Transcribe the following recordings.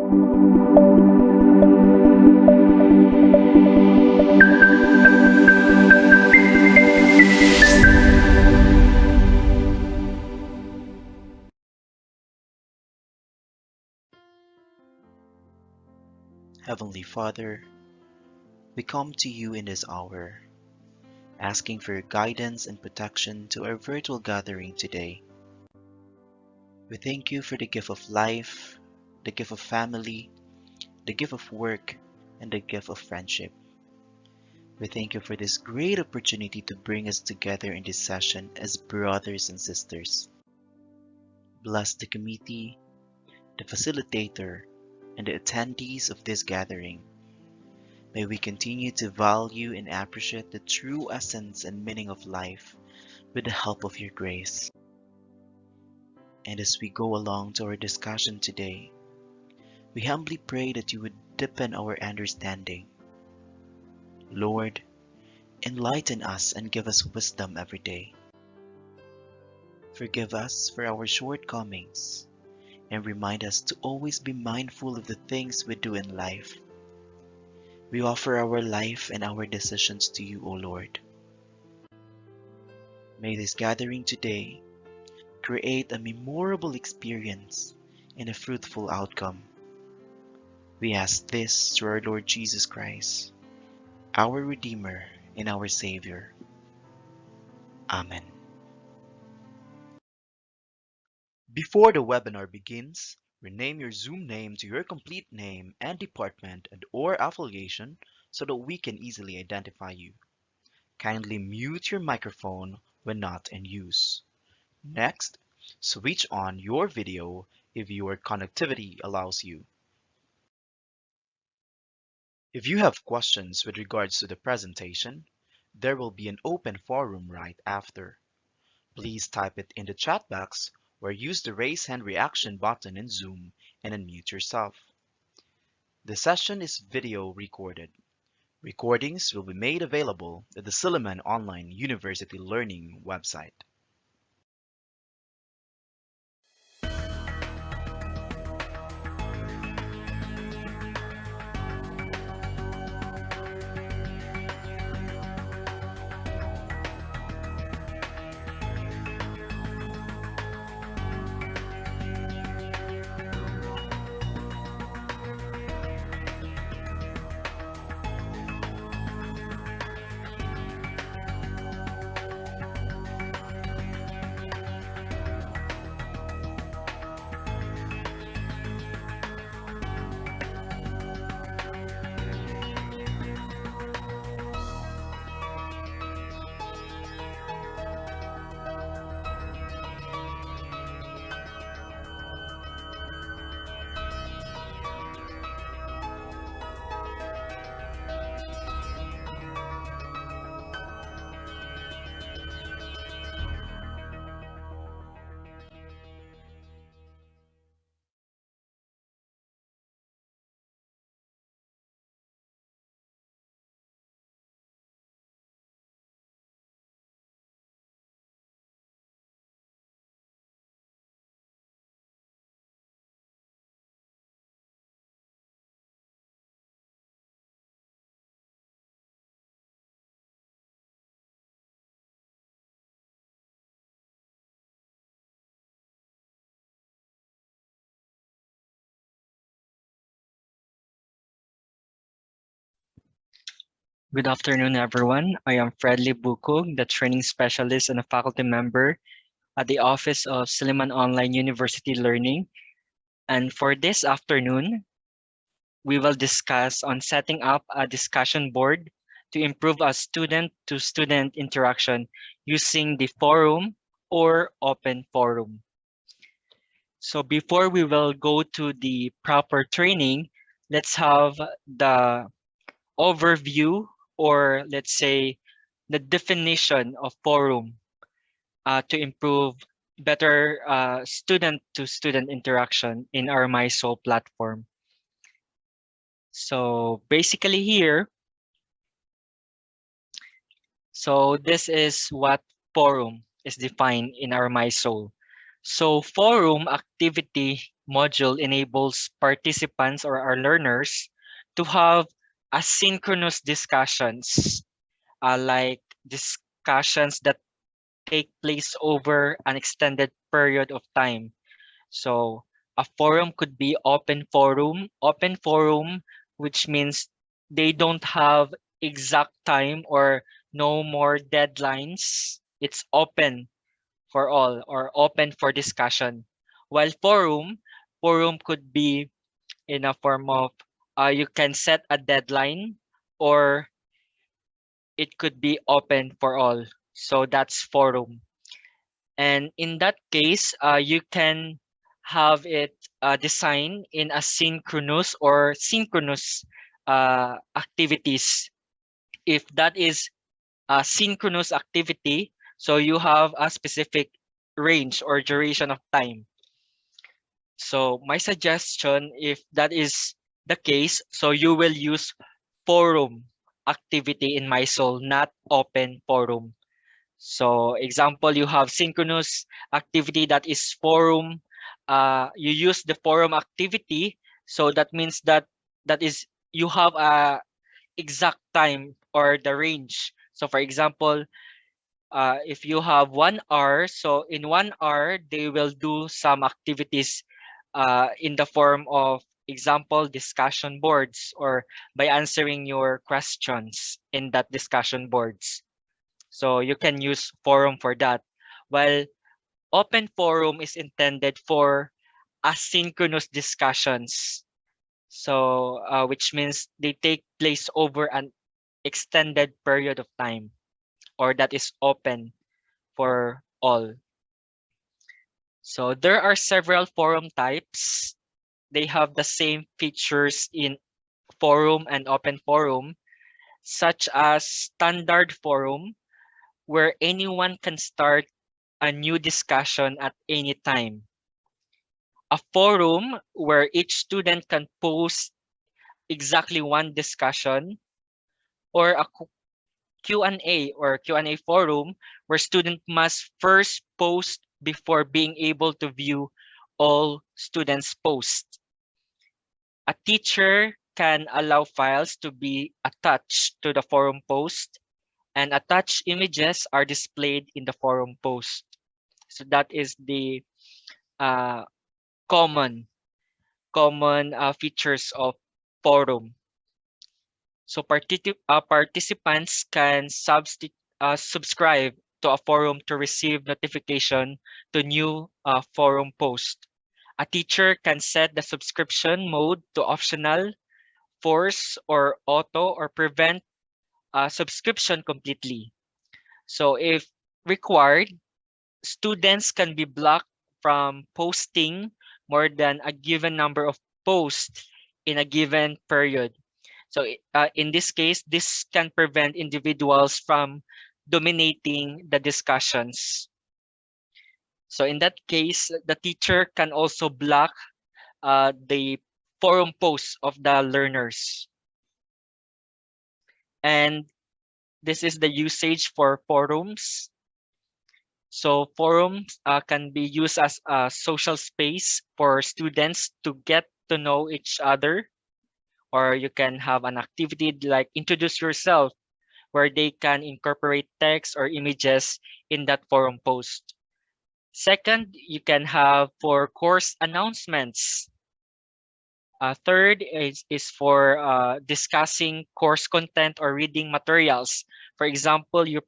Heavenly Father, we come to you in this hour, asking for your guidance and protection to our virtual gathering today. We thank you for the gift of life, the gift of family, the gift of work, and the gift of friendship. We thank you for this great opportunity to bring us together in this session as brothers and sisters. Bless the committee, the facilitator, and the attendees of this gathering. May we continue to value and appreciate the true essence and meaning of life with the help of your grace. And as we go along to our discussion today, we humbly pray that you would deepen our understanding. Lord, enlighten us and give us wisdom every day. Forgive us for our shortcomings and remind us to always be mindful of the things we do in life. We offer our life and our decisions to you, O Lord. May this gathering today create a memorable experience and a fruitful outcome. We ask this through our Lord Jesus Christ, our Redeemer and our Savior. Amen. Before the webinar begins, rename your Zoom name to your complete name and department and/or affiliation so that we can easily identify you. Kindly mute your microphone when not in use. Next, switch on your video if your connectivity allows you. If you have questions with regards to the presentation, there will be an open forum right after. Please type it in the chat box or use the raise hand reaction button in Zoom and unmute yourself. The session is video recorded. Recordings will be made available at the Silliman Online University Learning website. Good afternoon, everyone. I am Fredly Bukog, the training specialist and a faculty member at the Office of Silliman Online University Learning. And for this afternoon, we will discuss on setting up a discussion board to improve a student-to-student interaction using the forum or open forum. So before we will go to the proper training, let's have the overview, or let's say the definition of forum to improve better student-to-student interaction in our MySoul platform. So basically here, so this is what forum is defined in our MySoul. So forum activity module enables participants or our learners to have asynchronous discussions, like discussions that take place over an extended period of time. So a forum could be open forum, which means they don't have exact time or no more deadlines. It's open for all or open for discussion. While forum could be in a form of you can set a deadline or it could be open for all. So that's forum. And in that case, you can have it designed in asynchronous or synchronous activities. If that is a synchronous activity, so you have a specific range or duration of time. So my suggestion, if that is the case, so you will use forum activity in MySoul, not open forum. So example, you have synchronous activity that is forum. You use the forum activity. So that means that that is you have a exact time or the range. So for example, if you have 1 hour, so in 1 hour, they will do some activities in the form of example discussion boards or by answering your questions in that discussion boards. So you can use forum for that. While open forum is intended for asynchronous discussions. So which means they take place over an extended period of time or that is open for all. So there are several forum types. They have the same features in forum and open forum, such as standard forum, where anyone can start a new discussion at any time. A forum where each student can post exactly one discussion, or a Q&A or Q&A forum where student must first post before being able to view all students' posts. A teacher can allow files to be attached to the forum post, and attached images are displayed in the forum post. So that is the uh, common features of forum. So participants can subscribe to a forum to receive notification to new forum post. A teacher can set the subscription mode to optional, force or auto, or prevent subscription completely. So if required, students can be blocked from posting more than a given number of posts in a given period. So in this case, this can prevent individuals from dominating the discussions. So in that case, the teacher can also block the forum posts of the learners. And this is the usage for forums. So forums can be used as a social space for students to get to know each other, or you can have an activity like introduce yourself where they can incorporate text or images in that forum post. Second, you can have for course announcements. Third is for discussing course content or reading materials. For example, you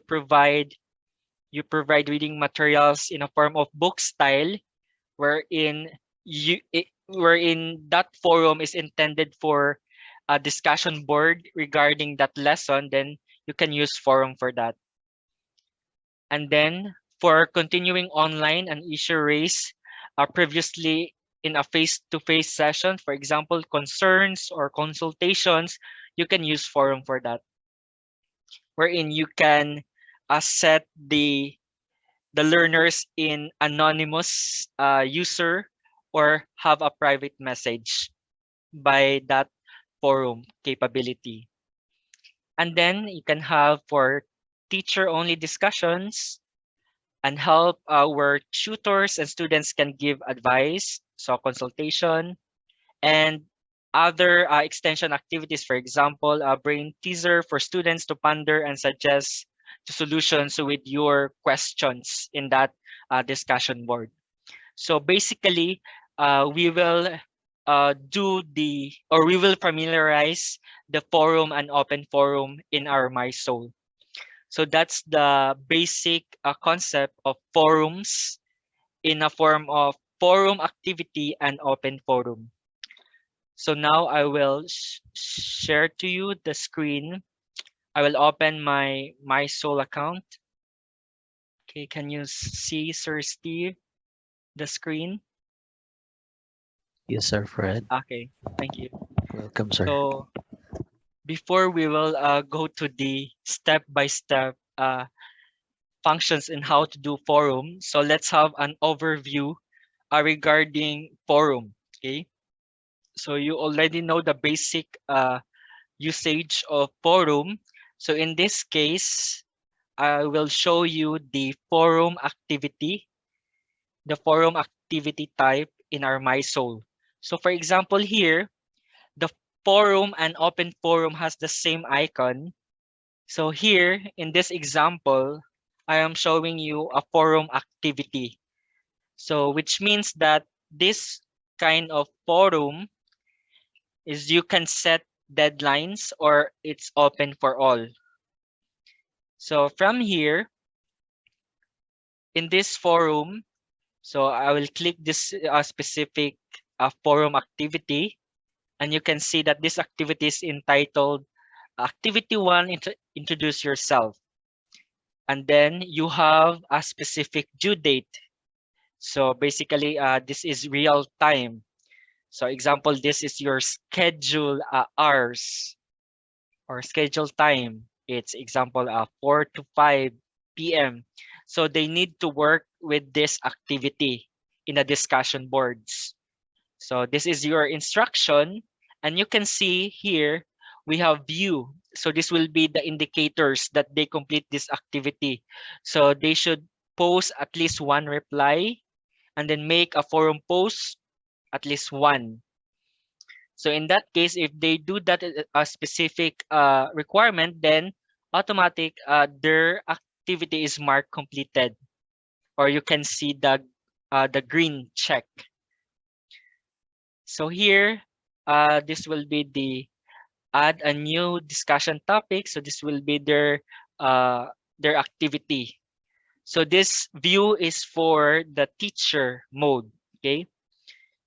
provide reading materials in a form of book style, wherein wherein that forum is intended for a discussion board regarding that lesson. Then you can use forum for that. And then for continuing online and issue raise previously in a face-to-face session, for example, concerns or consultations, you can use forum for that, wherein you can set the learners in anonymous user or have a private message by that forum capability. And then you can have for teacher-only discussions and help where tutors and students can give advice. so consultation, and other extension activities. For example, a brain teaser for students to ponder and suggest the solutions with your questions in that discussion board. So basically, we will we will familiarize the forum and open forum in our MySoul. So that's the basic concept of forums in a form of forum activity and open forum. So now I will share to you the screen. I will open my MySoul account. Okay, can you see, Sir Steve, the screen? Yes, sir, Fred. Okay, thank you. Welcome, sir. So before we will go to the step-by-step functions in how to do forum, so let's have an overview regarding forum. Okay, so you already know the basic usage of forum. So in this case, I will show you the forum activity type in our MySoul. So for example here, the forum and open forum has the same icon. So here in this example, I am showing you a forum activity. So which means that this kind of forum is you can set deadlines or it's open for all. So from here, in this forum, so I will click this specific forum activity, and you can see that this activity is entitled Activity 1, Introduce Yourself. And then you have a specific due date. So basically, this is real time. So example, this is your schedule hours or schedule time. It's example 4 to 5 p.m. So they need to work with this activity in the discussion boards. So this is your instruction, and you can see here we have view. So this will be the indicators that they complete this activity. So they should post at least one reply and then make a forum post at least one. So in that case, if they do that a specific requirement, then automatic their activity is marked completed, or you can see the green check. So here, this will be the add a new discussion topic. So this will be their activity. So this view is for the teacher mode. Okay,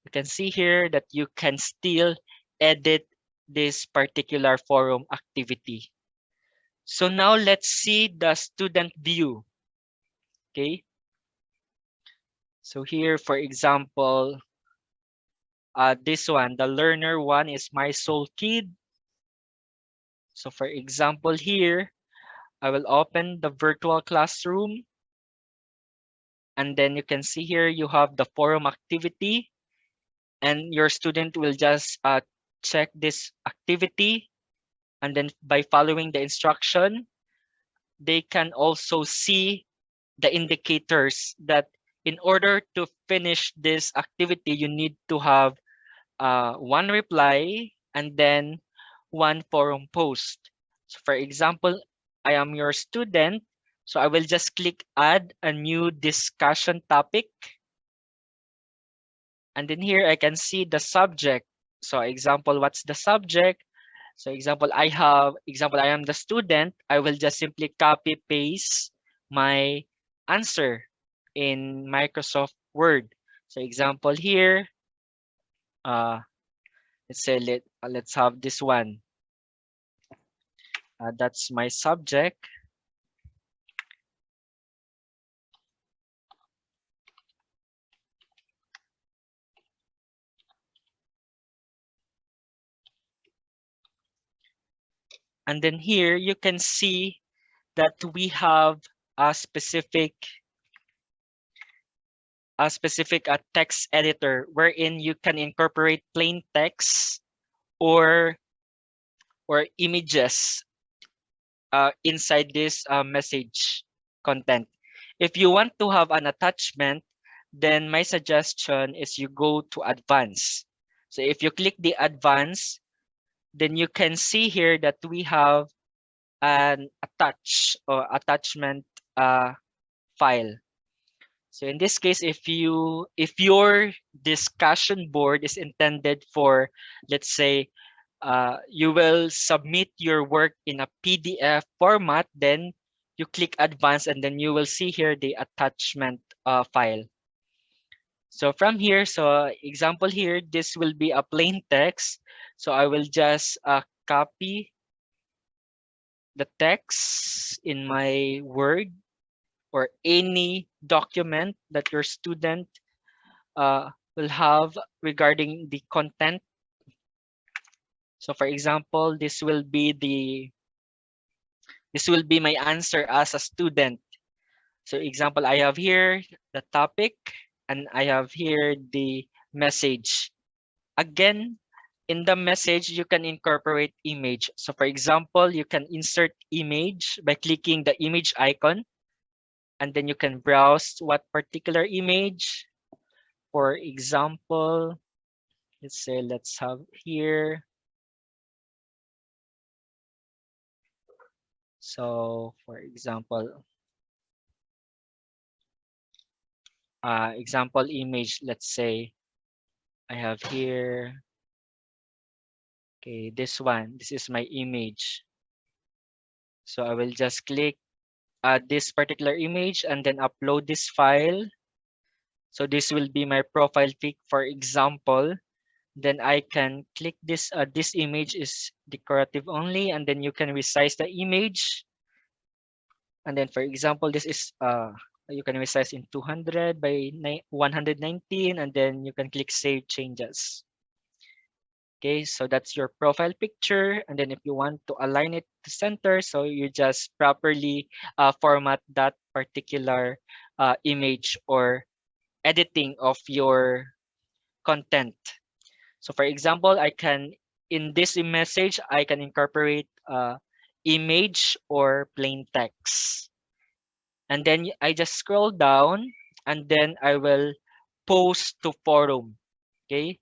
you can see here that you can still edit this particular forum activity. So now let's see the student view. Okay, so here, for example, this one, the learner one is MySoul Kid. So for example here, I will open the virtual classroom, and then you can see here you have the forum activity, and your student will just check this activity, and then by following the instruction, they can also see the indicators that in order to finish this activity, you need to have one reply and then one forum post. So for example, I am your student, so I will just click add a new discussion topic. And then here I can see the subject. So example, what's the subject? So example, I am the student. I will just simply copy paste my answer in Microsoft Word. So example here, uh, let's say let's have this one. That's my subject. And then here you can see that we have a specific text editor wherein you can incorporate plain text or images inside this message content. If you want to have an attachment, then my suggestion is you go to advance. So if you click the advance, then you can see here that we have an attachment file. So in this case, if your discussion board is intended for, let's say, you will submit your work in a PDF format, then you click advance and then you will see here the attachment file. So from here, so example here, this will be a plain text. So I will just copy the text in my Word or any document that your student will have regarding the content. So for example, this will be my answer as a student. So example, I have here the topic and I have here the message. Again, in the message, you can incorporate image. So for example, you can insert image by clicking the image icon, and then you can browse what particular image. For example, let's have here. So for example, example image, let's say I have here, okay, this one, this is my image. So I will just click this particular image and then upload this file. So this will be my profile pic, for example. Then I can click this. This image is decorative only, and then you can resize the image. And then, for example, this is you can resize in 200 by 119, and then you can click Save Changes. Okay, so that's your profile picture. And then if you want to align it to center, so you just properly format that particular image or editing of your content. So for example, in this message, I can incorporate image or plain text. And then I just scroll down and then I will post to forum. Okay,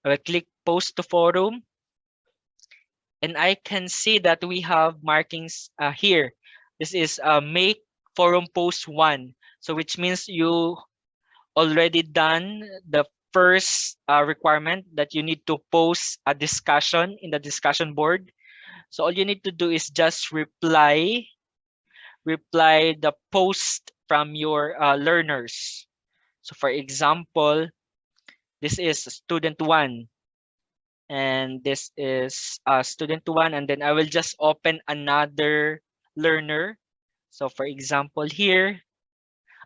I will click post to forum and I can see that we have markings here. This is make forum post 1. So which means you already done the first requirement that you need to post a discussion in the discussion board. So all you need to do is just reply the post from your learners. So for example, this is student 1 and this is student 1, and then I will just open another learner. So for example here,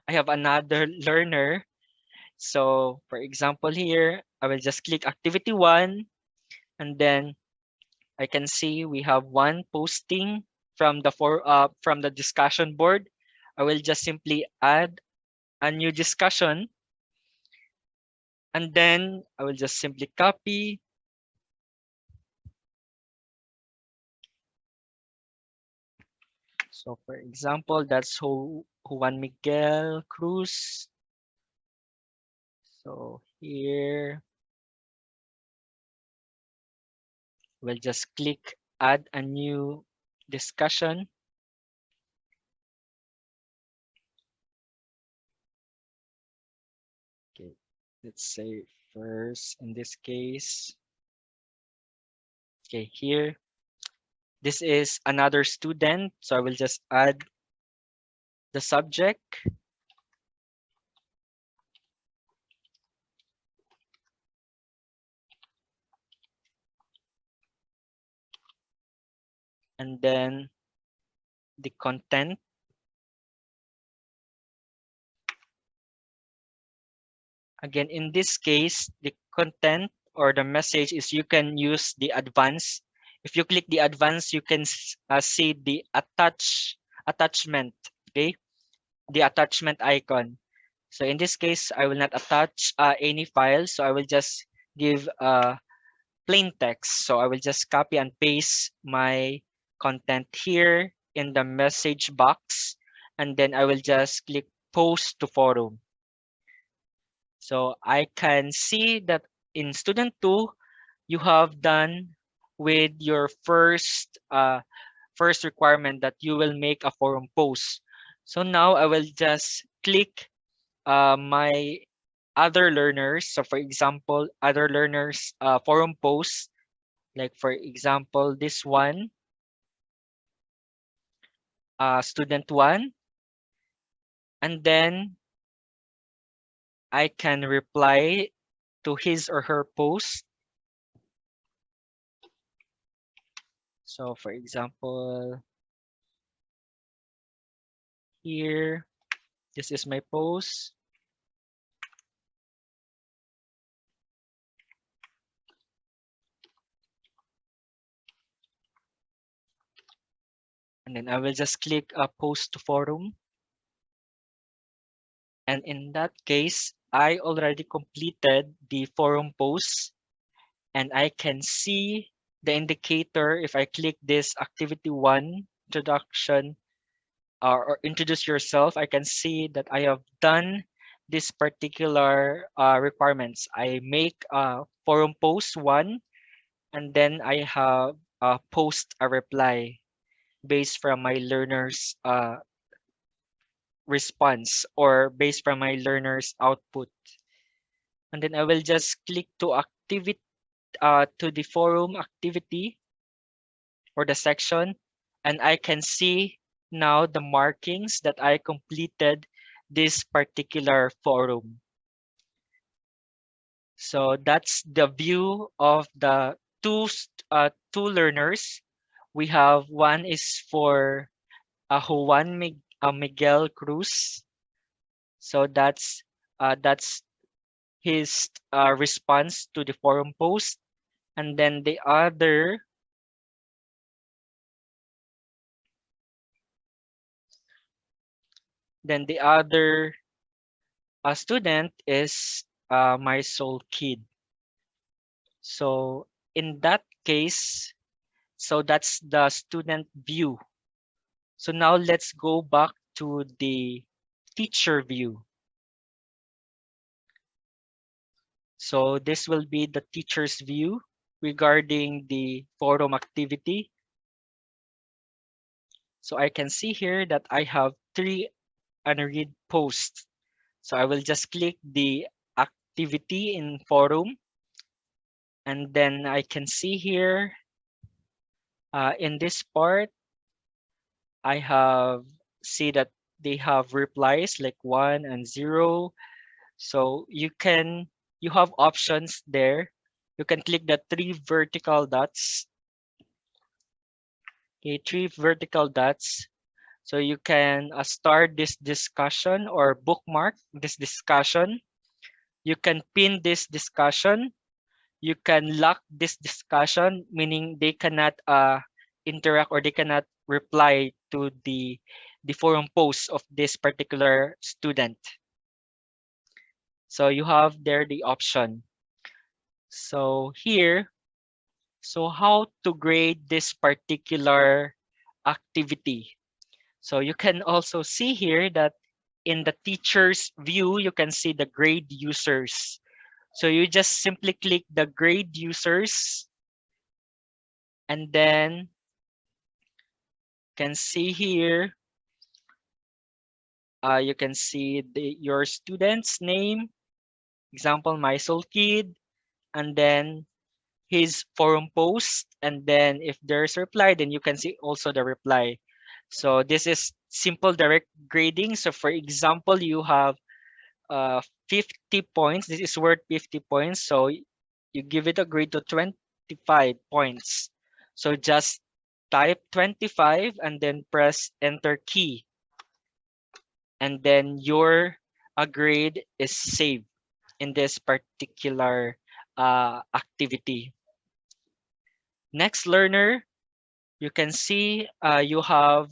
I have another learner. So for example here, I will just click activity 1 and then I can see we have one posting from the discussion board. I will just simply add a new discussion and then I will just simply copy. So for example, that's Juan Miguel Cruz. So here we'll just click add a new discussion. Okay, let's say first in this case. Okay, here. This is another student, so I will just add the subject. And then the content. Again, in this case, the content or the message is you can use the advance. If you click the advance, you can see the attachment, okay? The attachment icon. So in this case, I will not attach any file. So I will just give plain text. So I will just copy and paste my content here in the message box. And then I will just click post to forum. So I can see that in student 2, you have done with your first requirement that you will make a forum post. So now I will just click my other learners. So for example, other learners forum posts, like for example, this one, student 1, and then I can reply to his or her post. So for example, here, this is my post. And then I will just click post to forum. And in that case, I already completed the forum post, and I can see the indicator if I click this activity 1 introduction or introduce yourself. I can see that I have done this particular requirements. I make forum post 1, and then I have post a reply based from my learner's response or based from my learner's output. And then I will just click to activity to the forum activity or the section, and I can see now the markings that I completed this particular forum. So that's the view of the two learners. We have one is for Miguel Cruz. So that's his response to the forum post, and then the other student is my soul kid. So in that case, so that's the student view. So now let's go back to the teacher view. So this will be the teacher's view regarding the forum activity. So I can see here that I have 3 unread posts. So I will just click the activity in forum, and then I can see here in this part, I have see that they have replies like 1 and 0. So you have options there. You can click the 3 vertical dots. Okay, 3 vertical dots. So you can start this discussion or bookmark this discussion. You can pin this discussion. You can lock this discussion, meaning they cannot interact or they cannot reply to the forum posts of this particular student. So you have there the option. So here, so how to grade this particular activity. So you can also see here that in the teacher's view, you can see the grade users. So you just simply click the grade users, and then can see here, you can see your student's name, example, my soul kid, and then his forum post, and then if there's a reply, then you can see also the reply. So this is simple direct grading. So for example, you have 50 points. This is worth 50 points. So you give it a grade to 25 points. So just type 25 and then press enter key. And then your grade is saved in this particular activity. Next learner, you can see you have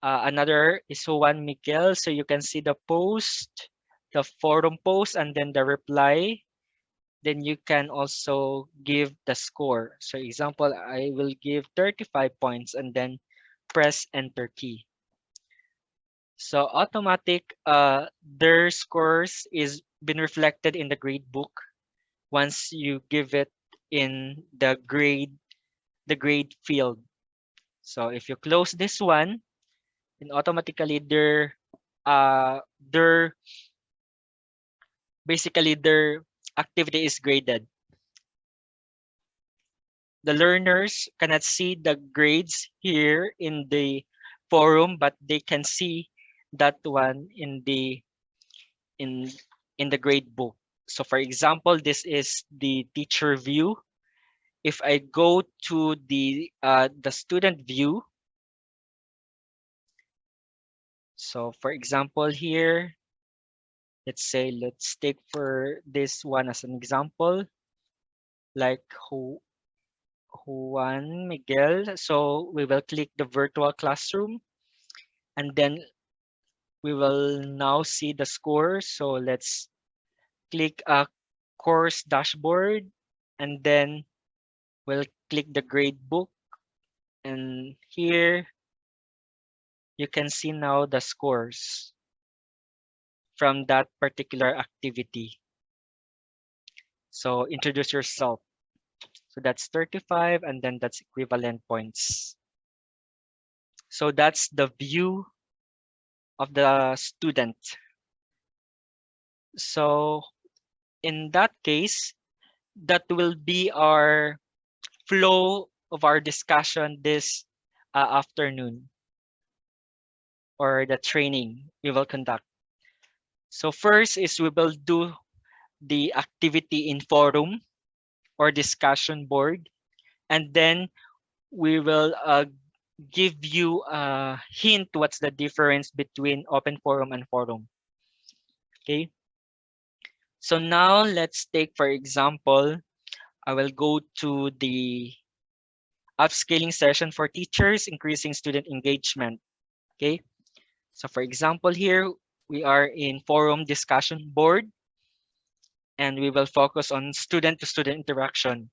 another is Juan Miguel. So you can see the post, the forum post, and then the reply. Then you can also give the score. So example, I will give 35 points and then press enter key. So automatic, their scores is been reflected in the grade book once you give it in the grade field. So if you close this one, then automatically their basically their activity is graded. The learners cannot see the grades here in the forum, but they can see that one in in the grade book. So for example, this is the teacher view. If I go to the student view, so for example here, let's take for this one as an example, like Juan Miguel. So we will click the virtual classroom, and then we will now see the score. So let's click a course dashboard, and then we'll click the grade book, and here you can see now the scores from that particular activity. So introduce yourself. So that's 35, and then that's equivalent points. So that's the view of the student. So in that case, that will be our flow of our discussion this afternoon, or the training we will conduct. So first is we will do the activity in forum or discussion board, and then we will give you a hint what's the difference between open forum and forum. Okay. So now let's take, for example, I will go to the upscaling session for teachers, increasing student engagement. Okay. So for example, here we are in forum discussion board, and we will focus on student to student interaction.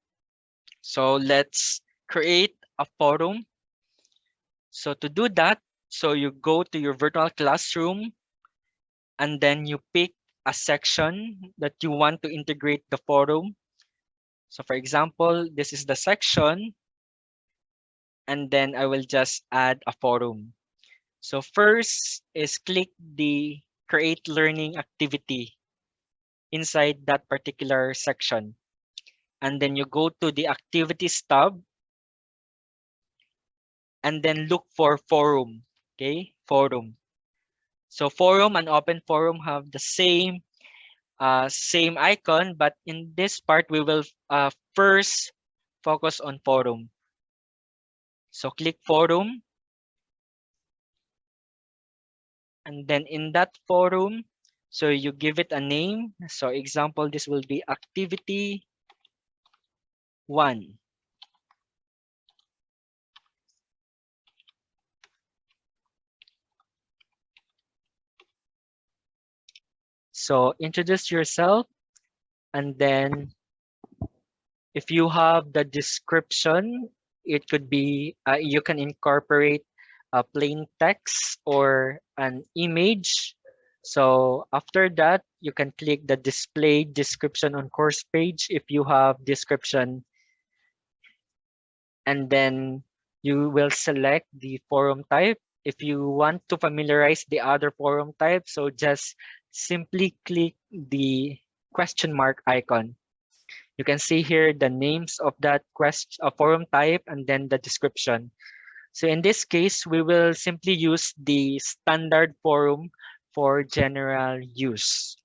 So let's create a forum. So to do that, so you go to your virtual classroom, and then you pick a section that you want to integrate the forum. So for example, this is the section, and then I will just add a forum. So first is click the create learning activity inside that particular section. And then you go to the activities tab, and then look for forum. Okay, forum. So forum and open forum have the same icon, but in this part we will first focus on forum. So click forum, and then in that forum, so you give it a name. So example, this will be activity 1. So introduce yourself, and then if you have the description, it could be you can incorporate a plain text or an image. So after that, you can click the display description on course page if you have description, and then you will select the forum type. If you want to familiarize the other forum type, so just simply click the question mark icon. You can see here the names of that forum type and then the description. So in this case, we will simply use the standard forum for general use.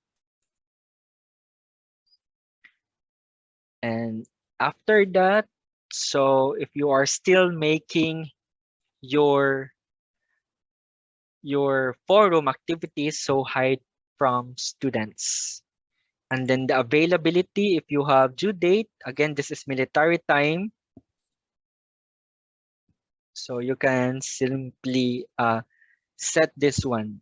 And after that, so if you are still making your forum activities, so hide from students. And then the availability, if you have due date, again, this is military time. So you can simply set this one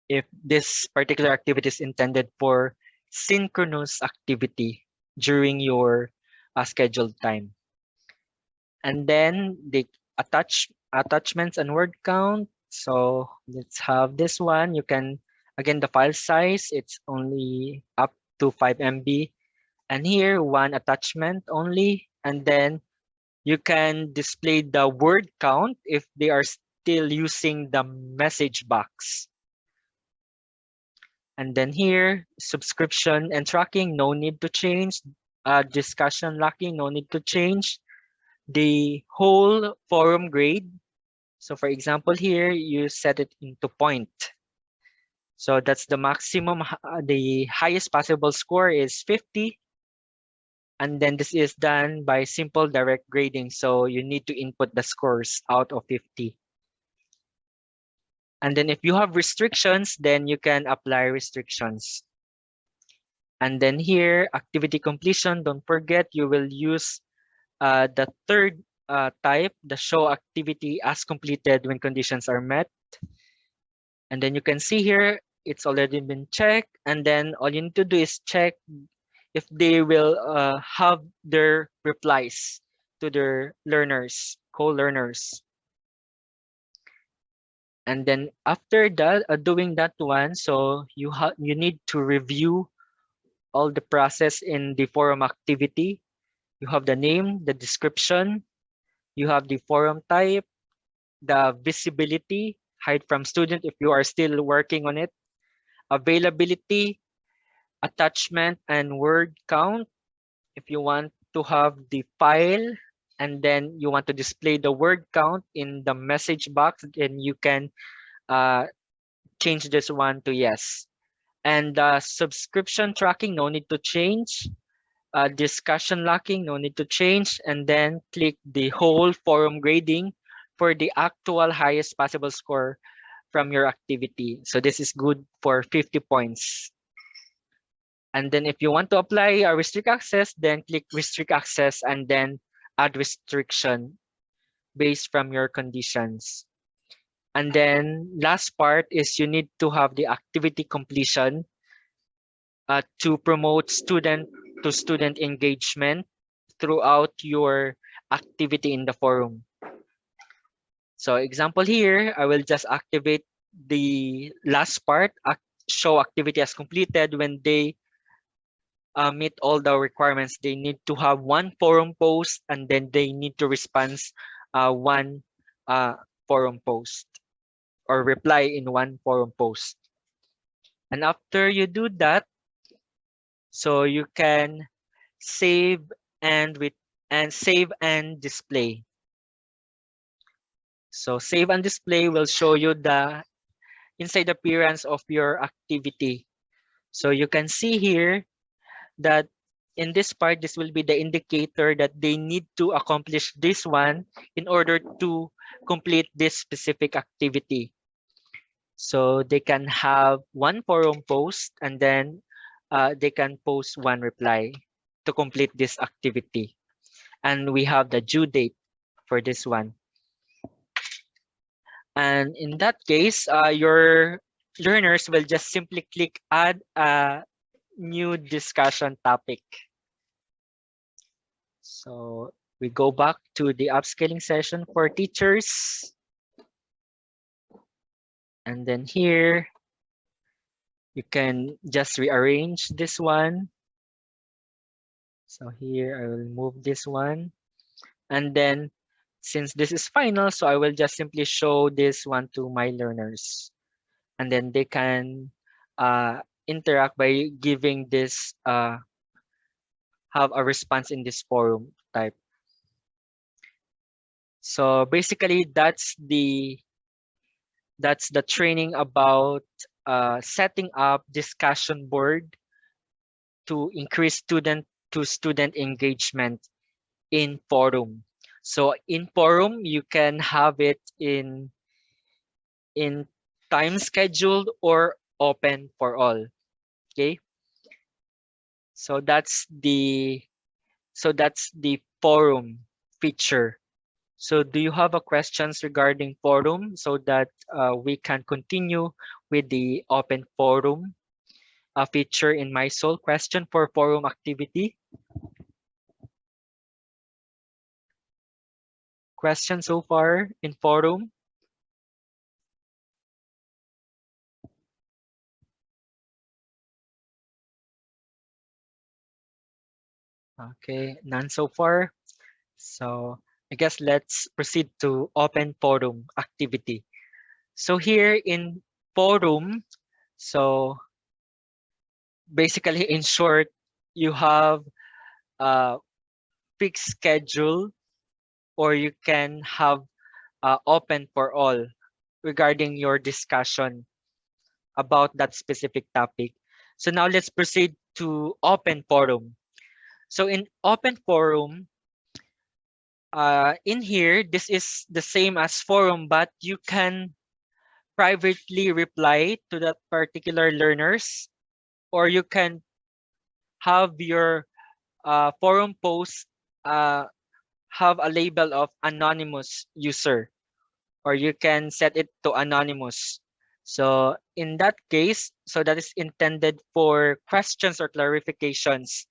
if this particular activity is intended for synchronous activity during your scheduled time. And then the attachments and word count. So let's have this one. You can, again, the file size, it's only up to 5 MB. And here, one attachment only. And then you can display the word count if they are still using the message box. And then here, subscription and tracking, no need to change. Discussion locking, no need to change. The whole forum grade. So for example, here, you set it into point. So that's the maximum, the highest possible score is 50. And then this is done by simple direct grading. So you need to input the scores out of 50. And then if you have restrictions, then you can apply restrictions. And then here, activity completion, don't forget you will use the third type, the show activity as completed when conditions are met. And then you can see here, it's already been checked. And then all you need to do is check if they will have their replies to their learners, co-learners. And then after that, doing that one, so you need to review all the process in the forum activity. You have the name, the description, you have the forum type, the visibility, hide from student if you are still working on it, availability, attachment, and word count. If you want to have the file and then you want to display the word count in the message box, then you can change this one to yes. And subscription tracking, no need to change. Discussion locking, no need to change. And then click the whole forum grading for the actual highest possible score from your activity. So this is good for 50 points. And then if you want to apply a restrict access, then click restrict access and then add restriction based from your conditions. And then last part is you need to have the activity completion to promote student to student engagement throughout your activity in the forum. So example here, I will just activate the last part, show activity as completed when they meet all the requirements. They need to have one forum post and then they need to respond one forum post or reply in one forum post. And after you do that, so you can save and save and display. So save and display will show you the inside appearance of your activity. So you can see here that in this part, this will be the indicator that they need to accomplish this one in order to complete this specific activity. So they can have one forum post and then they can post one reply to complete this activity. And we have the due date for this one. And in that case, your learners will just simply click add a new discussion topic. So we go back to the upscaling session for teachers. And then here, you can just rearrange this one. So here, I will move this one. And then since this is final, so I will just simply show this one to my learners. And then they can interact by giving this, have a response in this forum type. So basically, that's the training about setting up discussion board to increase student to student engagement in forum. So in forum, you can have it in time scheduled or open for all. Okay. So that's the forum feature. So do you have a questions regarding forum so that we can continue with the open forum feature in my sole question for forum activity? Question so far in forum? Okay, none so far. So I guess let's proceed to open forum activity. So here in forum, so basically in short, you have a fixed schedule or you can have open for all regarding your discussion about that specific topic. So now let's proceed to open forum. So in open forum, in here, this is the same as forum, but you can privately reply to that particular learners, or you can have your forum post uh, have a label of anonymous user, or you can set it to anonymous. So in that case, so that is intended for questions or clarifications.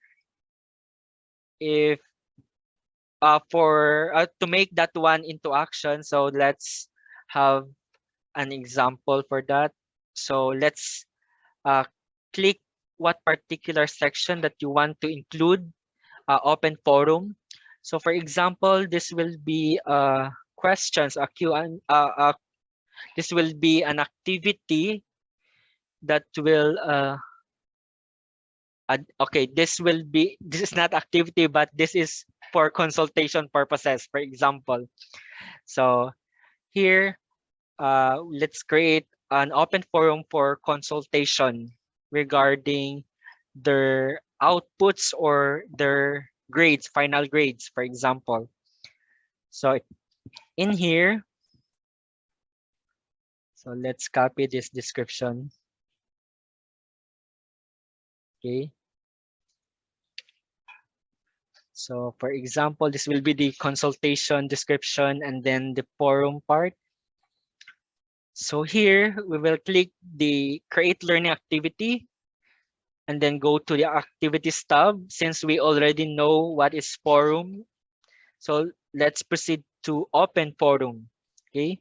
If for to make that one into action, so let's have an example for that. So let's uh, click what particular section that you want to include open forum. So for example, this will be questions, a Q and this will be an activity that will okay, this is not activity, but this is for consultation purposes, for example. So here, let's create an open forum for consultation regarding their outputs or their grades, final grades, for example. So in here, so let's copy this description. Okay. So for example, this will be the consultation description and then the forum part. So here we will click the create learning activity and then go to the activities tab since we already know what is forum. So let's proceed to open forum. Okay.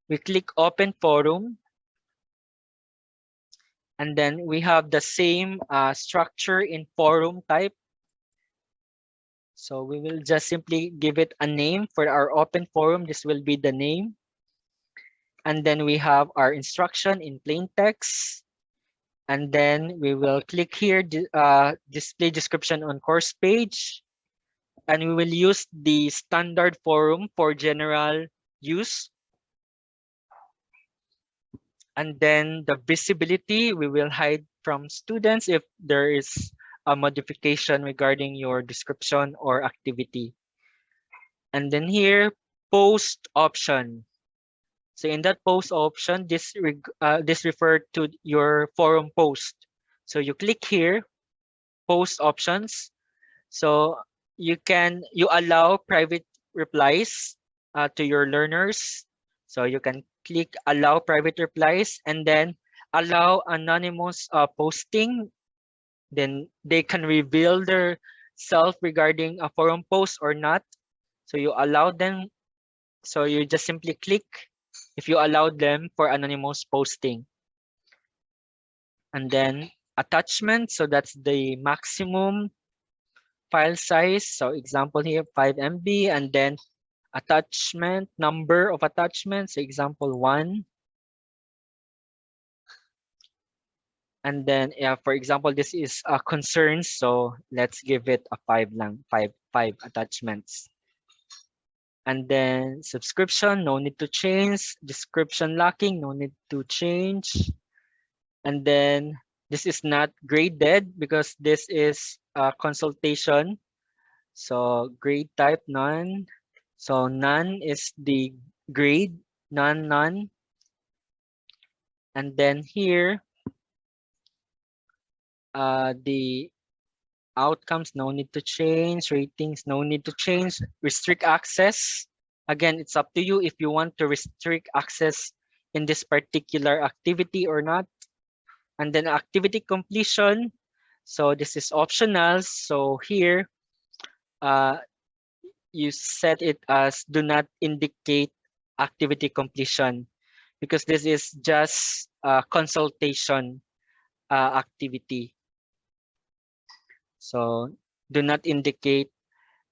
We click open forum and then we have the same structure in forum type. So we will just simply give it a name for our open forum. This will be the name. And then we have our instruction in plain text. And then we will click here, display description on course page. And we will use the standard forum for general use. And then the visibility, we will hide from students if there is a modification regarding your description or activity. And then here, post option. So in that post option, this referred to your forum post. So you click here, post options. So you allow private replies to your learners. So you can click allow private replies and then allow anonymous posting. Then they can reveal their self regarding a forum post or not. So you allow them. So you just simply click if you allow them for anonymous posting. And then attachment. So that's the maximum file size. So example here, 5 MB, and then attachment, number of attachments, so example 1. And then for example, this is a concern. So let's give it a 5 lang, five attachments. And then subscription, no need to change. Description lacking, no need to change. And then this is not graded because this is a consultation. So grade type none. So none is the grade, none. And then here, the outcomes, no need to change. Ratings, no need to change. Restrict access. Again, it's up to you if you want to restrict access in this particular activity or not. And then activity completion. So this is optional. So here, you set it as do not indicate activity completion because this is just a consultation activity. So do not indicate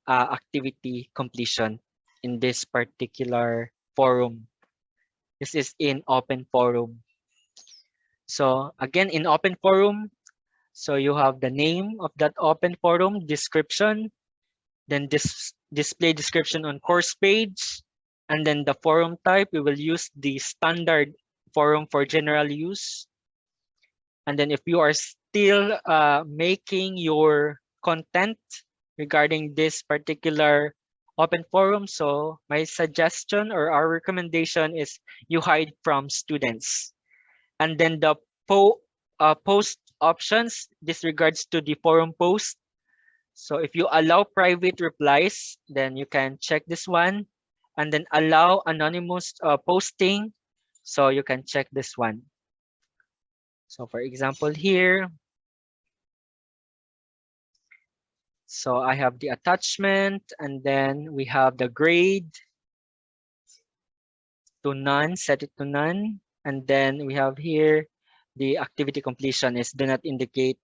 activity completion in this particular forum. This is in open forum. So again, in open forum, so you have the name of that open forum, description, then this display description on course page, and then the forum type, we will use the standard forum for general use. And then if you are still making your content regarding this particular open forum, so my suggestion or our recommendation is you hide from students. And then the post options, this regards to the forum post. So if you allow private replies, then you can check this one, and then allow anonymous posting. So you can check this one. So for example here, so I have the attachment, and then we have the grade to none, set it to none. And then we have here the activity completion is do not indicate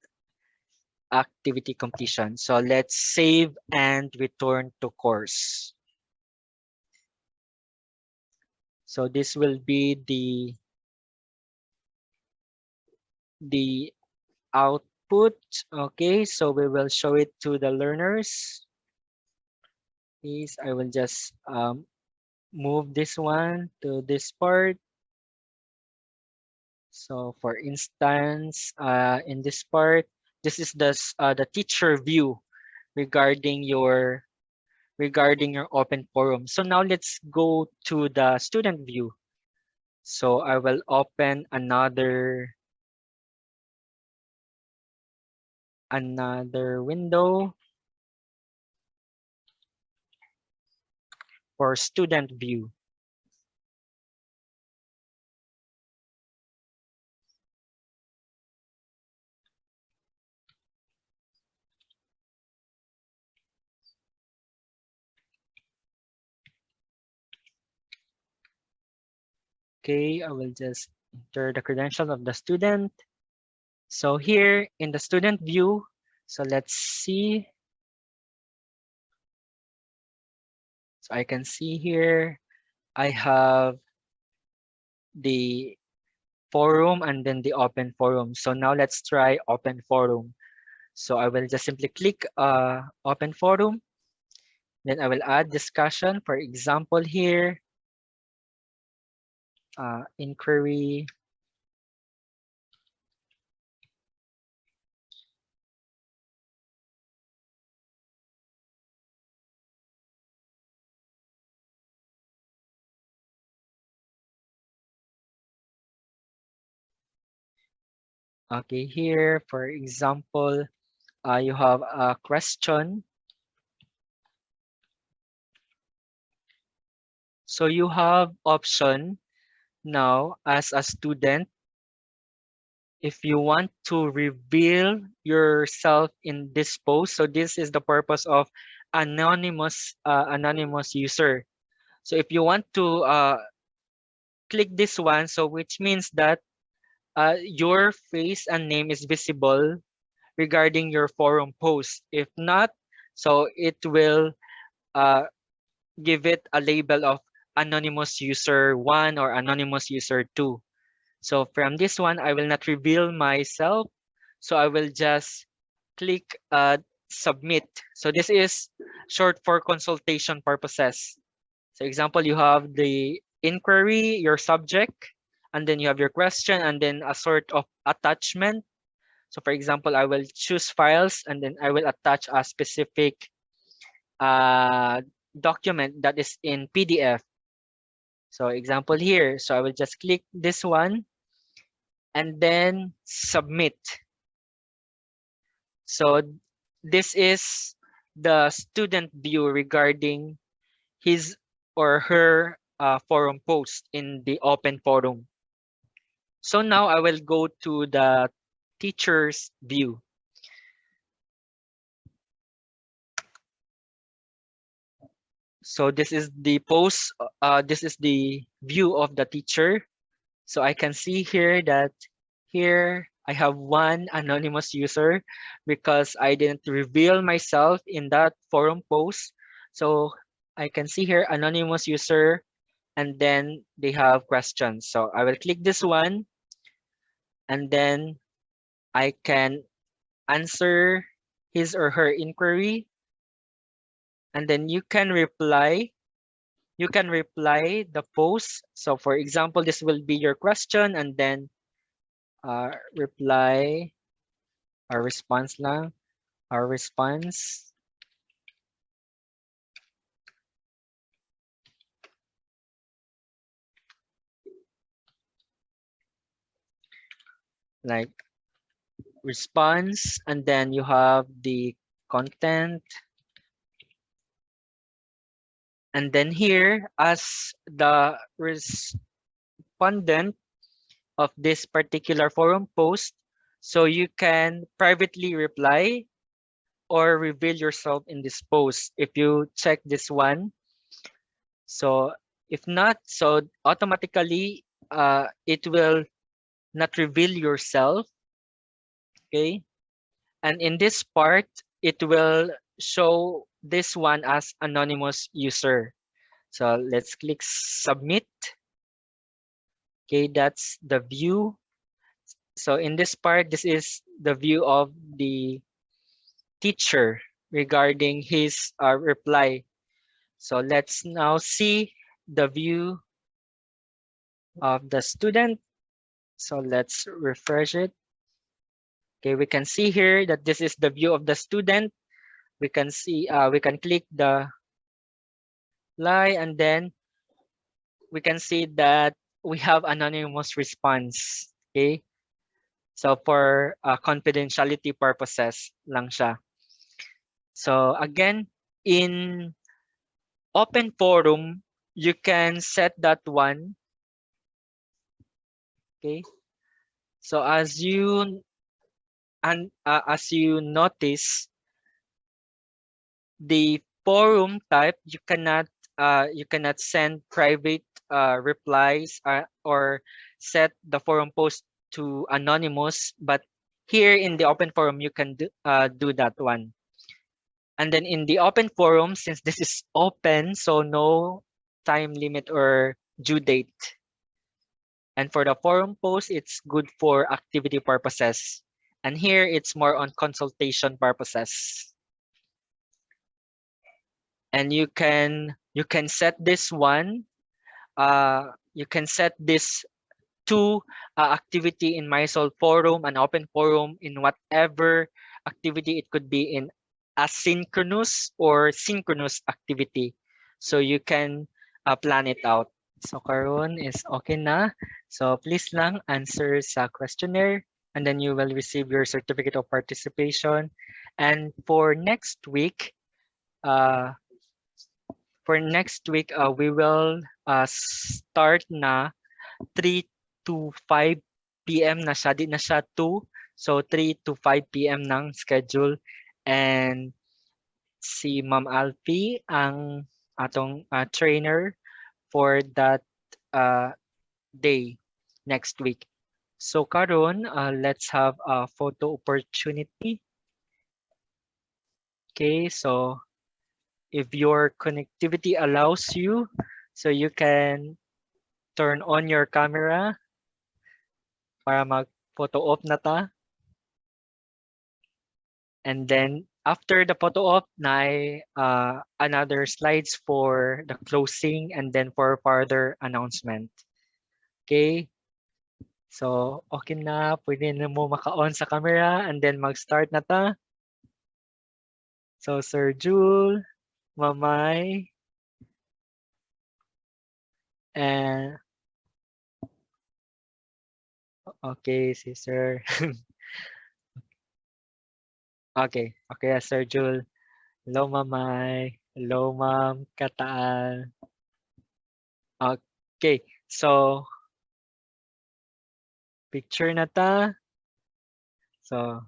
activity completion. So let's save and return to course. So this will be the output. Okay, so we will show it to the learners. Please, I will just move this one to this part. So for instance, in this part, this is the teacher view regarding your open forum. So now let's go to the student view. So I will open another window for student view. Okay, I will just enter the credential of the student. So here in the student view, so let's see. So I can see here, I have the forum and then the open forum. So now let's try open forum. So I will just simply click open forum. Then I will add discussion. For example here, inquiry. Okay, here, for example, you have a question. So you have option now as a student. If you want to reveal yourself in this post, so this is the purpose of anonymous user. So if you want to click this one, so which means that your face and name is visible regarding your forum post. If not, so it will give it a label of anonymous user 1 or anonymous user 2. So from this one, I will not reveal myself. So I will just click submit. So this is short for consultation purposes. So example, you have the inquiry, your subject, and then you have your question, and then a sort of attachment. So for example, I will choose files, and then I will attach a specific document that is in PDF. So example here, so I will just click this one and then submit. So this is the student view regarding his or her forum post in the open forum. So now I will go to the teacher's view. So this is the post, this is the view of the teacher. So I can see here that here I have one anonymous user because I didn't reveal myself in that forum post. So I can see here anonymous user and then they have questions. So I will click this one and then I can answer his or her inquiry and then you can reply the post. So for example, this will be your question and then reply our response lang, our response like response and then you have the content and then here as the respondent of this particular forum post, so you can privately reply or reveal yourself in this post if you check this one. So if not, so automatically it will not reveal yourself. Okay, and in this part it will show this one as anonymous user. So let's click submit. Okay, that's the view. So in this part, this is the view of the teacher regarding his reply. So let's now see the view of the student. So let's refresh it. Okay, we can see here that this is the view of the student. We can see, we can click the lie and then we can see that we have anonymous response. Okay, so for confidentiality purposes lang siya. So again, in open forum, you can set that one. Okay. So as you notice, the forum type you cannot send private replies or set the forum post to anonymous, but here in the open forum you can do that one. And then in the open forum, since this is open, so no time limit or due date. And for the forum post, it's good for activity purposes. And here it's more on consultation purposes. And you can set this one. You can set this to activity in MySol forum and open forum in whatever activity. It could be in asynchronous or synchronous activity. So you can plan it out. So karon is okay na. So please lang answer sa questionnaire and then you will receive your certificate of participation. And uh, we will start na 3 to 5 p.m. na siya. Di na siya 2. So 3 to 5 p.m. ng schedule. And si Ma'am Alfie ang atong trainer for that day next week. So karon, let's have a photo opportunity. Okay, so if your connectivity allows you, so you can turn on your camera para mag-photo op na ta. And then after the photo op, na another slides for the closing and then for further announcement. Okay? So, okay na. Pwede na mo maka-on sa camera and then mag-start na ta. So, Sir Jule, Mamay, and okay, si Sir. Okay, okay, Sir Jule. Hello, Mamay. Hello, Ma'am Kataan. Okay, so picture na ta. So,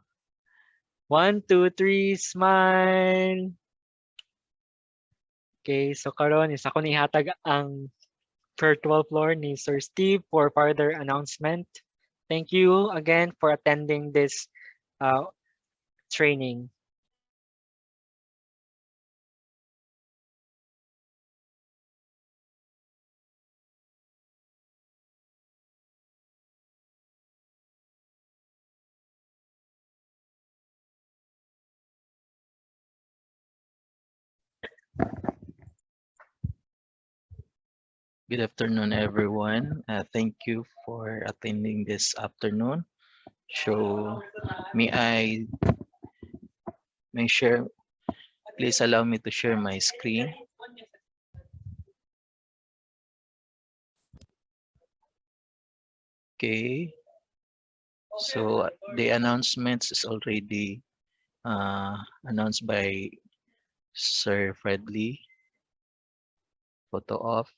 1, 2, 3, smile. Okay, so karon is ako nihatag ang virtual floor ni Sir Steve for further announcement. Thank you again for attending this uh, training. Good afternoon, everyone. Thank you for attending this afternoon. So, may I may share? Please allow me to share my screen. Okay. So the announcements is already announced by Sir Fredley. Photo off.